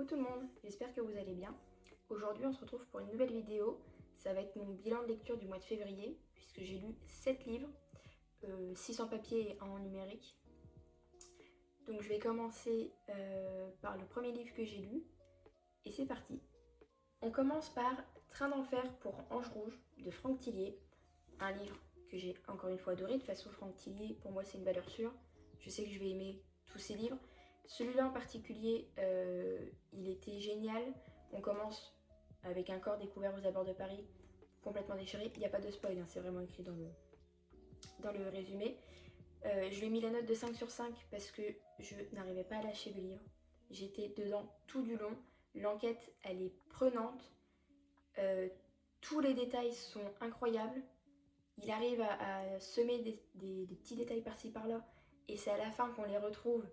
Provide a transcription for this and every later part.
Coucou tout le monde, j'espère que vous allez bien. Aujourd'hui on se retrouve pour une nouvelle vidéo. Ça va être mon bilan de lecture du mois de février, puisque j'ai lu 7 livres, 6 en papier et 1 en numérique. Donc je vais commencer par le premier livre que j'ai lu, et c'est parti. On commence par Train d'enfer pour Ange Rouge de Franck Tillier, un livre que j'ai encore une fois adoré. De toute façon, Franck Tillier, pour moi c'est une valeur sûre. Je sais que je vais aimer tous ses livres. Celui-là en particulier, il était génial. On commence avec un corps découvert aux abords de Paris, complètement déchiré. Il n'y a pas de spoil, hein, c'est vraiment écrit dans le résumé. Je lui ai mis la note de 5 sur 5 parce que je n'arrivais pas à lâcher le livre. J'étais dedans tout du long. L'enquête, elle est prenante. Tous les détails sont incroyables. Il arrive à semer des petits détails par-ci par-là. Et c'est à la fin qu'on les retrouve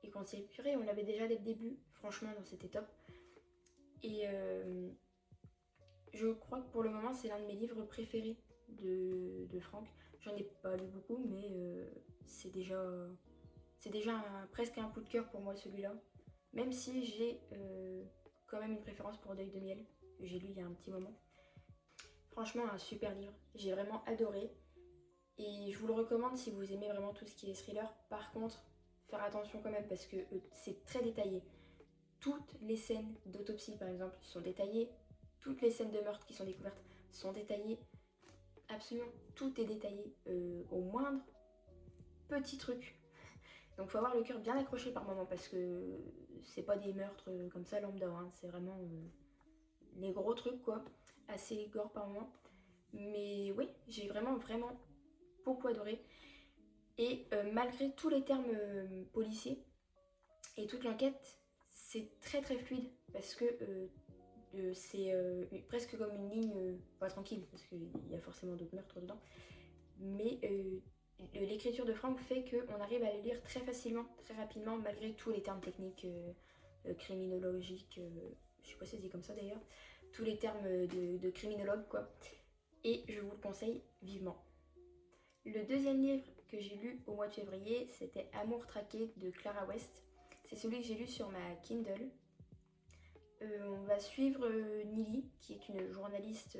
et qu'on s'est puré, on l'avait déjà dès le début. Franchement, c'était top. Et je crois que pour le moment, c'est l'un de mes livres préférés de Franck. J'en ai pas lu beaucoup, mais c'est déjà presque un coup de cœur pour moi celui-là. Même si j'ai quand même une préférence pour Deuil de miel, que j'ai lu il y a un petit moment. Franchement, un super livre. J'ai vraiment adoré. Et je vous le recommande si vous aimez vraiment tout ce qui est thriller. Par contre, faire attention quand même parce que c'est très détaillé. Toutes les scènes d'autopsie, par exemple, sont détaillées. Toutes les scènes de meurtre qui sont découvertes sont détaillées. Absolument tout est détaillé au moindre petit truc. Donc faut avoir le cœur bien accroché par moment parce que c'est pas des meurtres comme ça lambda, hein. C'est vraiment les gros trucs quoi, assez gore par moment. Mais oui, j'ai vraiment beaucoup adoré. Et malgré tous les termes policiers et toute l'enquête, c'est très fluide parce que c'est presque comme une ligne, pas tranquille parce qu'il y a forcément d'autres meurtres dedans, mais l'écriture de Franck fait qu'on arrive à le lire très facilement, très rapidement, malgré tous les termes techniques criminologiques, je sais pas si c'est comme ça d'ailleurs, tous les termes de criminologue quoi, et je vous le conseille vivement. Le deuxième livre que j'ai lu au mois de février, c'était Amour traqué de Clara West. C'est celui que j'ai lu sur ma Kindle. On va suivre Nili, qui est une journaliste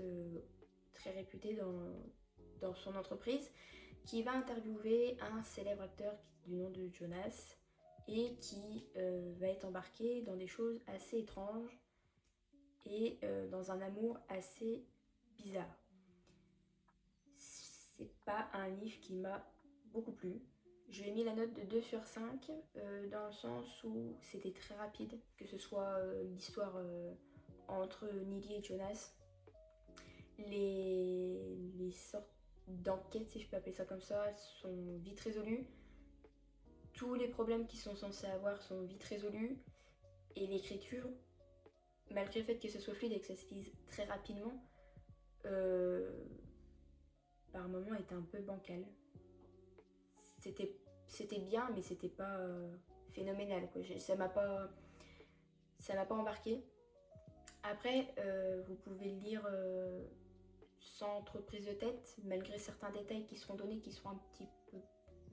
très réputée dans son entreprise, qui va interviewer un célèbre acteur du nom de Jonas et qui va être embarqué dans des choses assez étranges et dans un amour assez bizarre. C'est pas un livre qui m'a beaucoup plu. Je lui ai mis la note de 2 sur 5 dans le sens où c'était très rapide, que ce soit l'histoire entre Nili et Jonas. Les sortes d'enquêtes, si je peux appeler ça comme ça, sont vite résolues. Tous les problèmes qu'ils sont censés avoir sont vite résolus. Et l'écriture, malgré le fait que ce soit fluide et que ça se lise très rapidement, par moments était un peu bancal. C'était bien, mais c'était pas phénoménal, quoi. Ça m'a pas embarqué. Après, vous pouvez le lire sans trop de prise de tête, malgré certains détails qui seront donnés, qui seront un petit peu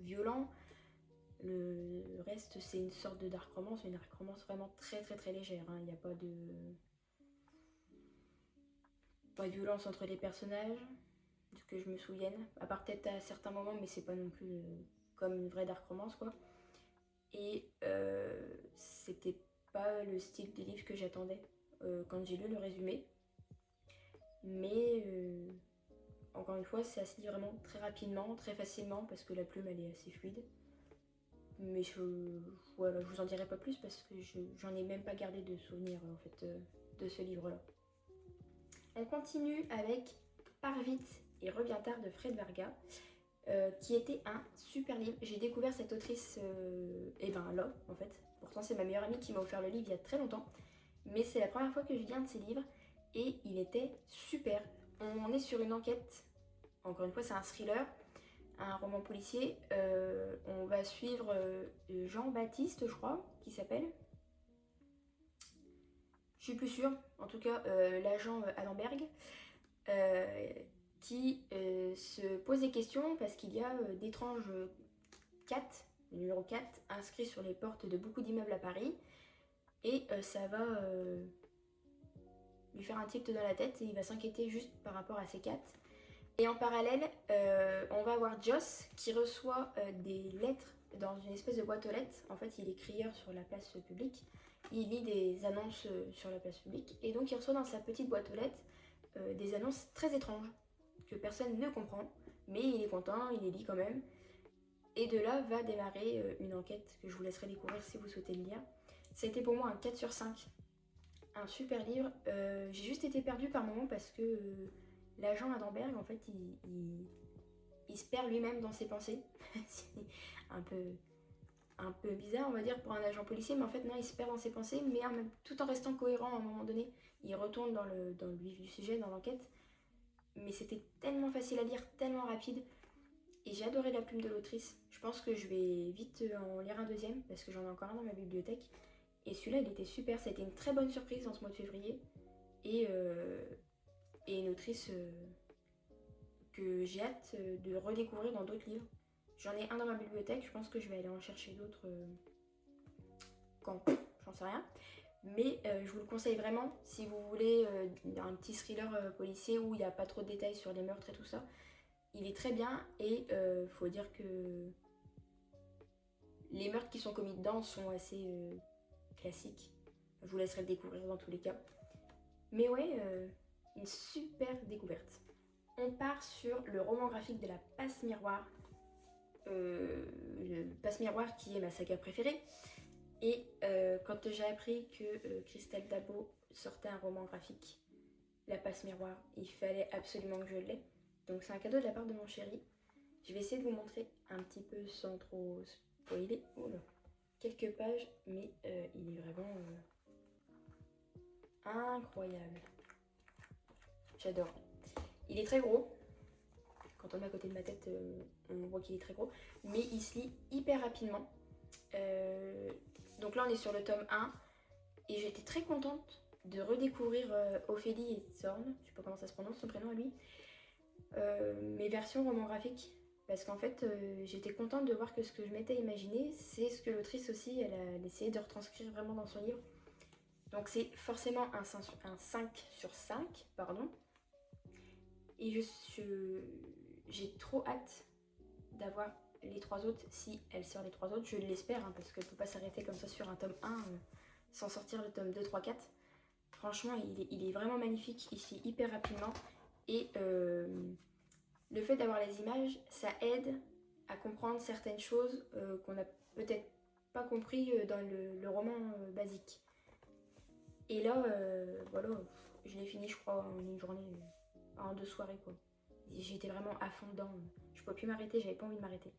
violents. Le reste, c'est une sorte de dark romance, une dark romance vraiment très légère. Il n'y a pas de violence entre les personnages, que je me souvienne. À part peut-être à certains moments, mais c'est pas non plus comme une vraie dark romance, quoi. Et c'était pas le style des livres que j'attendais quand j'ai lu le résumé. Mais encore une fois, ça se lit vraiment très rapidement, très facilement, parce que la plume, elle est assez fluide. Mais voilà, je vous en dirai pas plus parce que j'en ai même pas gardé de souvenir en fait de ce livre-là. On continue avec Pars vite et reviens tard de Fred Varga, qui était un super livre. J'ai découvert cette autrice là, en fait. Pourtant, c'est ma meilleure amie qui m'a offert le livre il y a très longtemps. Mais c'est la première fois que je lis un de ses livres et il était super. On est sur une enquête, encore une fois, c'est un thriller, un roman policier. On va suivre Jean-Baptiste, je crois, qui s'appelle. Je suis plus sûre, en tout cas, l'agent Allenberg. Qui se pose des questions parce qu'il y a d'étranges 4, le numéro 4, inscrits sur les portes de beaucoup d'immeubles à Paris. et ça va lui faire un tilt dans la tête et il va s'inquiéter juste par rapport à ses 4. Et en parallèle, on va avoir Joss qui reçoit des lettres dans une espèce de boîte aux lettres. En fait, il est crieur sur la place publique. Il lit des annonces sur la place publique. Et donc, il reçoit dans sa petite boîte aux lettres des annonces très étranges que personne ne comprend. Mais il est content, il les lit quand même. Et de là va démarrer une enquête que je vous laisserai découvrir si vous souhaitez le lire. Ça a été pour moi un 4 sur 5. Un super livre. J'ai juste été perdue par moments parce que l'agent Adenberg, en fait, il se perd lui-même dans ses pensées. C'est un peu bizarre, on va dire, pour un agent policier, mais en fait, non, il se perd dans ses pensées, mais tout en restant cohérent à un moment donné. Il retourne dans le vif du sujet, dans l'enquête. Mais c'était tellement facile à lire, tellement rapide. Et j'ai adoré la plume de l'autrice. Je pense que je vais vite en lire un deuxième, parce que j'en ai encore un dans ma bibliothèque. Et celui-là, il était super. Ça a été une très bonne surprise en ce mois de février. Et une autrice que j'ai hâte de redécouvrir dans d'autres livres. J'en ai un dans ma bibliothèque, je pense que je vais aller en chercher d'autres quand, j'en sais rien. Mais je vous le conseille vraiment si vous voulez un petit thriller policier où il n'y a pas trop de détails sur les meurtres et tout ça. Il est très bien et faut dire que les meurtres qui sont commis dedans sont assez classiques. Je vous laisserai le découvrir dans tous les cas. Mais ouais, une super découverte. On part sur le roman graphique de la Passe Miroir. Le Passe Miroir qui est ma saga préférée. Et quand j'ai appris que Christelle Dabo sortait un roman graphique, La Passe Miroir, il fallait absolument que je l'aie. Donc c'est un cadeau de la part de mon chéri. Je vais essayer de vous montrer un petit peu sans trop spoiler. Oh là, quelques pages, mais il est vraiment incroyable. J'adore. Il est très gros. Quand on est à côté de ma tête, on voit qu'il est très gros. Mais il se lit hyper rapidement. Donc là, on est sur le tome 1. Et j'étais très contente de redécouvrir Ophélie et Zorn. Je sais pas comment ça se prononce, son prénom à lui. Mes versions roman graphiques. Parce qu'en fait, j'étais contente de voir que ce que je m'étais imaginé, c'est ce que l'autrice aussi, elle a essayé de retranscrire vraiment dans son livre. Donc c'est forcément un 5 sur 5, pardon. Et j'ai trop hâte d'avoir les 3 autres, si elle sort les 3 autres, je l'espère, hein, parce qu'elle ne peut pas s'arrêter comme ça sur un tome 1 sans sortir le tome 2, 3, 4. Franchement, il est vraiment magnifique, il se lit hyper rapidement. Et le fait d'avoir les images, ça aide à comprendre certaines choses qu'on n'a peut-être pas compris dans le roman basique. Et là, voilà, je l'ai fini, je crois, en une journée, en 2 soirées, quoi. J'étais vraiment à fond dedans. Je ne pouvais plus m'arrêter, j'avais pas envie de m'arrêter.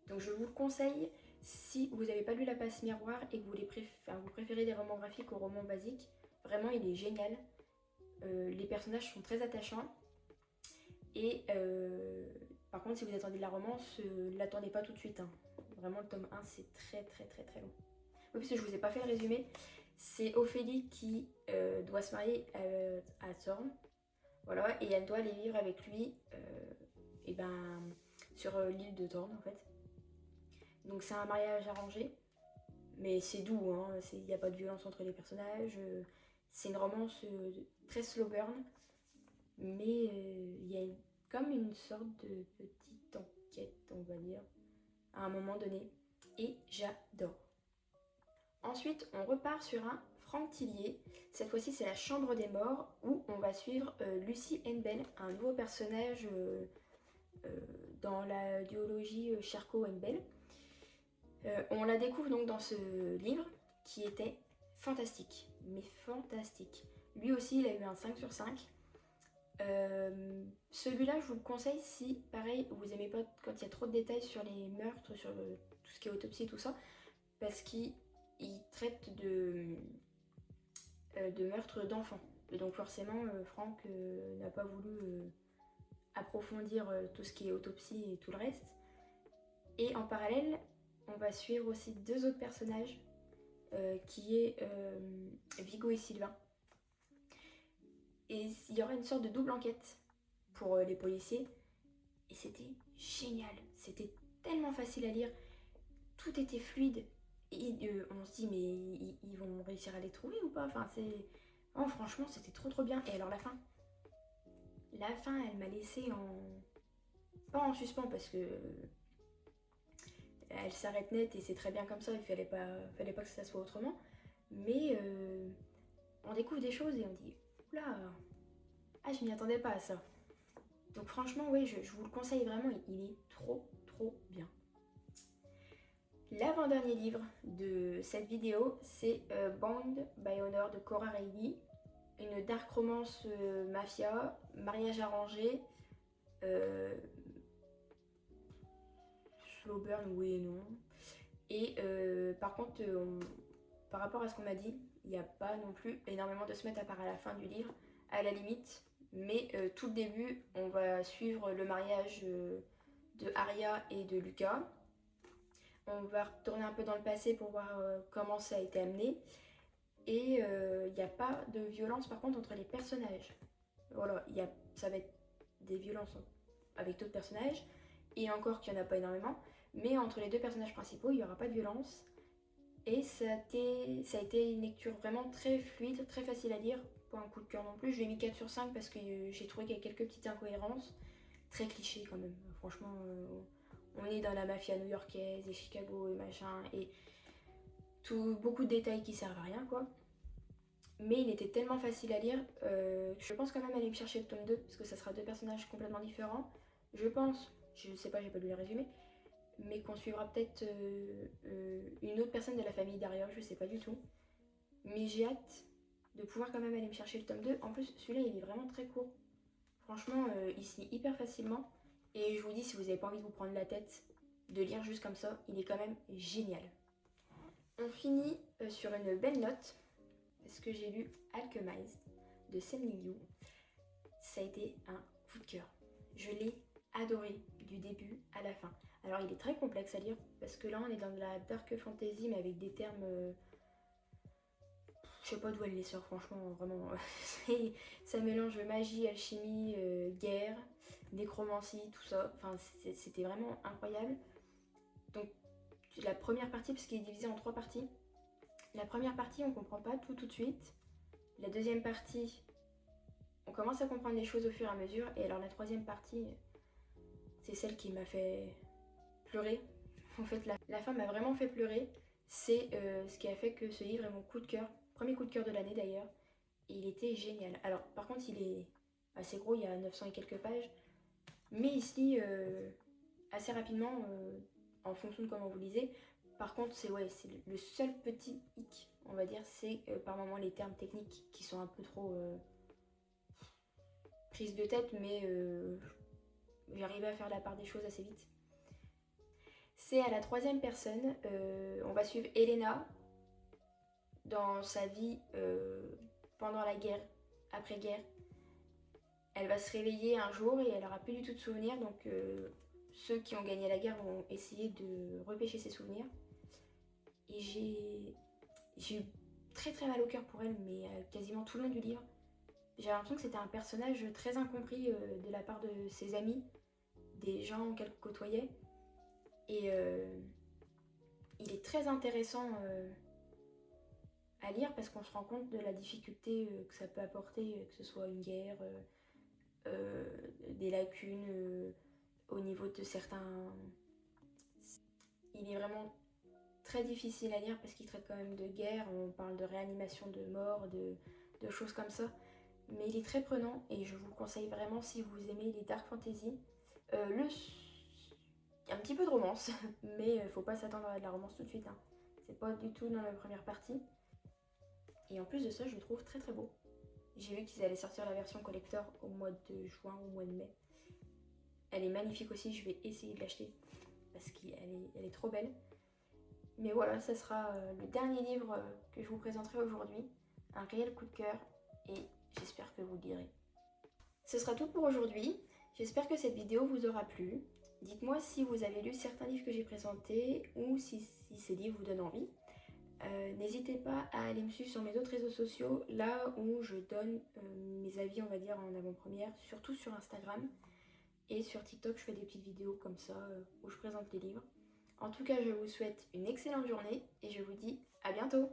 Donc je vous le conseille, si vous n'avez pas lu La Passe Miroir et que vous préférez des romans graphiques aux romans basiques, vraiment il est génial. Les personnages sont très attachants. Et par contre, si vous attendez de la romance, l'attendez pas tout de suite. Hein. Vraiment, le tome 1, c'est très très très très long. Oui, parce que je vous ai pas fait le résumé. C'est Ophélie qui doit se marier à Zorn. Voilà, et elle doit aller vivre avec lui et ben, sur l'île de Zorn en fait. Donc c'est un mariage arrangé, mais c'est doux, hein, il n'y a pas de violence entre les personnages. C'est une romance très slow burn, mais il y a comme une sorte de petite enquête, on va dire, à un moment donné, et j'adore. Ensuite, on repart sur un Franck Tillier. Cette fois-ci, c'est La Chambre des Morts, où on va suivre Lucy Henbel, un nouveau personnage dans la duologie Charcot-Henbel. On la découvre donc dans ce livre qui était fantastique, mais fantastique. Lui aussi, il a eu un 5 sur 5. Celui-là, je vous le conseille si, pareil, vous n'aimez pas quand il y a trop de détails sur les meurtres, sur tout ce qui est autopsie et tout ça, parce qu'il traite de meurtres d'enfants. Et donc forcément, Franck n'a pas voulu approfondir tout ce qui est autopsie et tout le reste. Et en parallèle, on va suivre aussi 2 autres personnages, qui est Vigo et Sylvain. Et il y aura une sorte de double enquête pour les policiers. Et c'était génial. C'était tellement facile à lire. Tout était fluide. on se dit mais ils vont réussir à les trouver ou pas? Enfin c'est... Oh franchement c'était trop bien. Et alors la fin elle m'a laissé en... Pas en suspens parce que elle s'arrête net et c'est très bien comme ça, il fallait pas que ça soit autrement. Mais on découvre des choses et on dit oula, ah je m'y attendais pas à ça. Donc franchement oui, je vous le conseille vraiment, il est trop bien. L'avant-dernier livre de cette vidéo, c'est Bound by Honor de Cora Reilly, une dark romance mafia, mariage arrangé, slow burn oui et non. Et par contre, par rapport à ce qu'on m'a dit, il n'y a pas non plus énormément de se mettre à part à la fin du livre, à la limite. Mais tout le début, on va suivre le mariage de Arya et de Lucas. On va retourner un peu dans le passé pour voir comment ça a été amené. Et il n'y a pas de violence par contre entre les personnages. Voilà, ça va être des violences avec d'autres personnages. Et encore qu'il n'y en a pas énormément. Mais entre les deux personnages principaux, il n'y aura pas de violence. Et ça a été une lecture vraiment très fluide, très facile à lire. Pas un coup de cœur non plus. Je lui ai mis 4 sur 5 parce que j'ai trouvé qu'il y a quelques petites incohérences. Très cliché quand même. Franchement, on est dans la mafia new-yorkaise et Chicago et machin. Et beaucoup de détails qui servent à rien quoi. Mais il était tellement facile à lire que je pense quand même aller me chercher le tome 2 parce que ça sera deux personnages complètement différents. Je pense, je sais pas, j'ai pas lu les résumés, mais qu'on suivra peut-être une autre personne de la famille d'Arya, je sais pas du tout. Mais j'ai hâte de pouvoir quand même aller me chercher le tome 2. En plus, celui-là, il est vraiment très court. Franchement, il se lit hyper facilement. Et je vous dis, si vous n'avez pas envie de vous prendre la tête, de lire juste comme ça, il est quand même génial. On finit sur une belle note, parce que j'ai lu Alchemized de Senli Liu. Ça a été un coup de cœur. Je l'ai adoré du début à la fin. Alors il est très complexe à lire parce que là on est dans de la dark fantasy mais avec des termes... je sais pas d'où elle les sort franchement, vraiment. Ça mélange magie, alchimie, guerre, nécromancie, tout ça. Enfin c'était vraiment incroyable. Donc la première partie, parce qu'il est divisé en 3 parties. La première partie on comprend pas tout de suite. La deuxième partie, on commence à comprendre les choses au fur et à mesure. Et alors la troisième partie, c'est celle qui m'a fait pleurer. En fait, la fin m'a vraiment fait pleurer. C'est ce qui a fait que ce livre est mon coup de cœur. Premier coup de cœur de l'année d'ailleurs. Et il était génial. Alors par contre, il est assez gros, il y a 900 et quelques pages. Mais il se lit assez rapidement en fonction de comment vous lisez. Par contre, c'est le seul petit hic, on va dire, c'est par moments les termes techniques qui sont un peu trop prise de tête, mais j'arrivais à faire la part des choses assez vite. C'est à la troisième personne, on va suivre Elena dans sa vie pendant la guerre, après-guerre. Elle va se réveiller un jour et elle aura plus du tout de souvenirs, donc ceux qui ont gagné la guerre vont essayer de repêcher ses souvenirs. Et j'ai eu très mal au cœur pour elle, mais quasiment tout le long du livre. J'ai l'impression que c'était un personnage très incompris de la part de ses amis, des gens qu'elle côtoyait. Et il est très intéressant à lire parce qu'on se rend compte de la difficulté que ça peut apporter, que ce soit une guerre, des lacunes au niveau de certains... Il est vraiment très difficile à lire parce qu'il traite quand même de guerre, on parle de réanimation de morts, de choses comme ça. Mais il est très prenant et je vous le conseille vraiment si vous aimez les dark fantasy. Un petit peu de romance, mais faut pas s'attendre à de la romance tout de suite. Hein. C'est pas du tout dans la première partie. Et en plus de ça, je le trouve très beau. J'ai vu qu'ils allaient sortir la version collector au mois de juin ou au mois de mai. Elle est magnifique aussi, je vais essayer de l'acheter parce qu'elle est trop belle. Mais voilà, ça sera le dernier livre que je vous présenterai aujourd'hui. Un réel coup de cœur et j'espère que vous le lirez. Ce sera tout pour aujourd'hui. J'espère que cette vidéo vous aura plu. Dites-moi si vous avez lu certains livres que j'ai présentés ou si ces livres vous donnent envie. N'hésitez pas à aller me suivre sur mes autres réseaux sociaux, là où je donne mes avis, on va dire, en avant-première, surtout sur Instagram. Et sur TikTok, je fais des petites vidéos comme ça, où je présente les livres. En tout cas, je vous souhaite une excellente journée et je vous dis à bientôt.